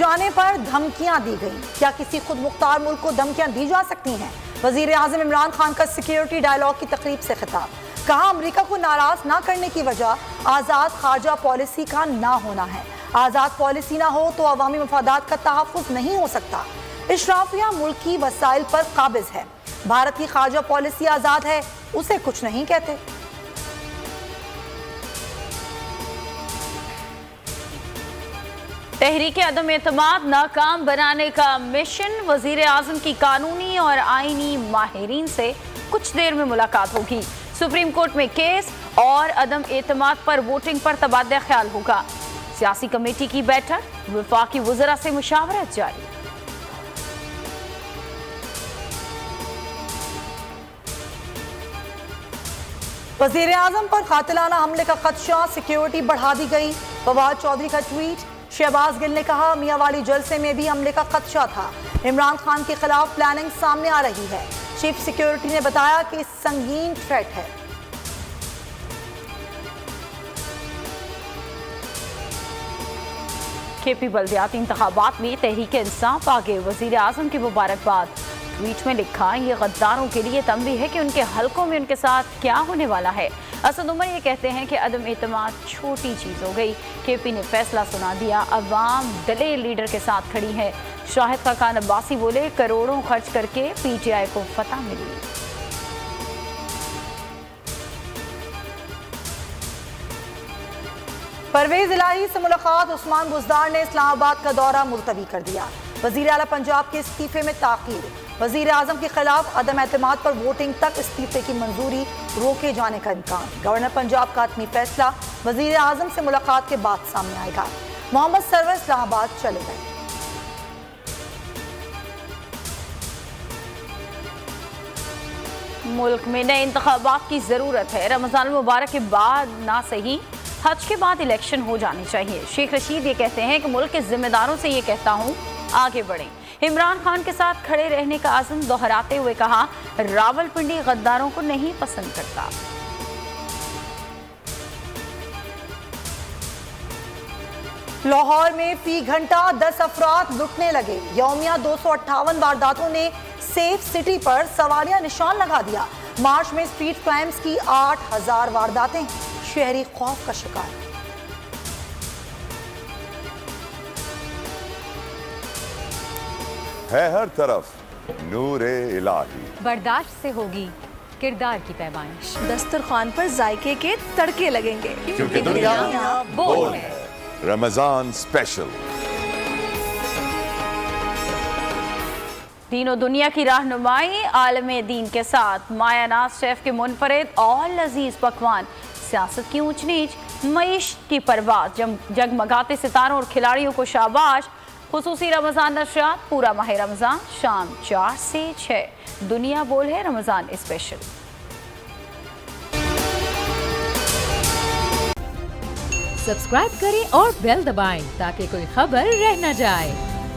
جانے پر دھمکیاں دی گئیں۔ کیا کسی خود مختار ملک کو دھمکیاں دی جا سکتی ہیں؟ وزیر اعظم عمران خان کا سیکیورٹی ڈائیلاگ کی تقریب سے خطاب۔ کہا امریکہ کو ناراض نہ کرنے کی وجہ آزاد خارجہ پالیسی کا نہ ہونا ہے۔ آزاد پالیسی نہ ہو تو عوامی مفادات کا تحفظ نہیں ہو سکتا۔ اشرافیہ ملکی وسائل پر قابض ہے۔ بھارت کی خارجہ پالیسی آزاد ہے، اسے کچھ نہیں کہتے۔ تحریک عدم اعتماد ناکام بنانے کا مشن۔ وزیر اعظم کی قانونی اور آئینی ماہرین سے کچھ دیر میں ملاقات ہوگی۔ سپریم کورٹ میں کیس اور عدم اعتماد پر ووٹنگ پر تبادلہ خیال ہوگا۔ سیاسی کمیٹی کی بیٹھک، وفاقی وزراء سے مشاورت جاری۔ وزیر اعظم پر قاتلانہ حملے کا خدشہ، سیکیورٹی بڑھا دی گئی۔ فواد چودھری کا ٹویٹ۔ شہباز گل نے کہا میاں والی جلسے میں بھی حملے کا خدشہ تھا۔ عمران خان کے خلاف پلاننگ سامنے آ رہی ہے۔ چیف سیکیورٹی نے بتایا کہ سنگین تھریٹ ہے۔ کے پی بلدیاتی انتخابات میں تحریک انصاف آگے، وزیر اعظم کی مبارکباد۔ ٹویٹ میں لکھا یہ غداروں کے لیے تنبیہ ہے کہ ان کے حلقوں میں ان کے ساتھ کیا ہونے والا ہے۔ اسد عمر یہ کہتے ہیں کہ عدم اعتماد چھوٹی چیز ہو گئی۔ کے پی نے فیصلہ سنا دیا، عوام دلیر لیڈر کے ساتھ کھڑی ہے۔ شاہد خاقان عباسی بولے کروڑوں خرچ کر کے پی ٹی آئی کو فتح ملی۔ پرویز الہی سے ملاقات، عثمان بزدار نے اسلام آباد کا دورہ ملتوی کر دیا۔ وزیر اعلیٰ پنجاب کے استعفے میں تاخیر، وزیر اعظم کے خلاف عدم اعتماد پر ووٹنگ تک استعفے کی منظوری روکے جانے کا امکان۔ گورنر پنجاب کا حتمی فیصلہ وزیر اعظم سے ملاقات کے بعد سامنے آئے گا۔ محمد سرور اسلام آباد چلے گئے۔ ملک میں نئے انتخابات کی ضرورت ہے۔ رمضان المبارک کے بعد نہ صحیح، حج کے بعد الیکشن ہو جانی چاہیے۔ شیخ رشید یہ کہتے ہیں کہ ملک کے ذمہ داروں سے یہ کہتا ہوں آگے بڑھیں۔ عمران خان کے ساتھ کھڑے رہنے کا عزم دہراتے ہوئے کہا راولپنڈی غداروں کو نہیں پسند کرتا۔ لاہور میں فی گھنٹہ 10 افراد لٹنے لگے۔ یومیہ 258 وارداتوں نے سیف سٹی پر سوالیہ نشان لگا دیا۔ مارچ میں اسٹریٹ کرائمز کی 8000 وارداتیں، شہری خوف کا شکار۔ ہے ہر طرف نور الہی، برداشت سے ہوگی کردار کی پیمائش، دسترخوان پر ذائقے کے تڑکے لگیں گے، کیونکہ دنیا بول ہے۔ رمضان اسپیشل۔ دین و دنیا کی رہنمائی، عالم دین کے ساتھ مایہ ناز شیف کے منفرد اور لذیذ پکوان، سیاست کی اونچ نیچ، معیشت کی پرواز، جگمگاتے ستاروں اور کھلاڑیوں کو شاباش۔ خصوصی رمضان نشریات پورا ماہ رمضان شام 4 سے 6۔ دنیا بول ہے رمضان اسپیشل۔ سبسکرائب کریں اور بیل دبائیں تاکہ کوئی خبر رہ نہ جائے۔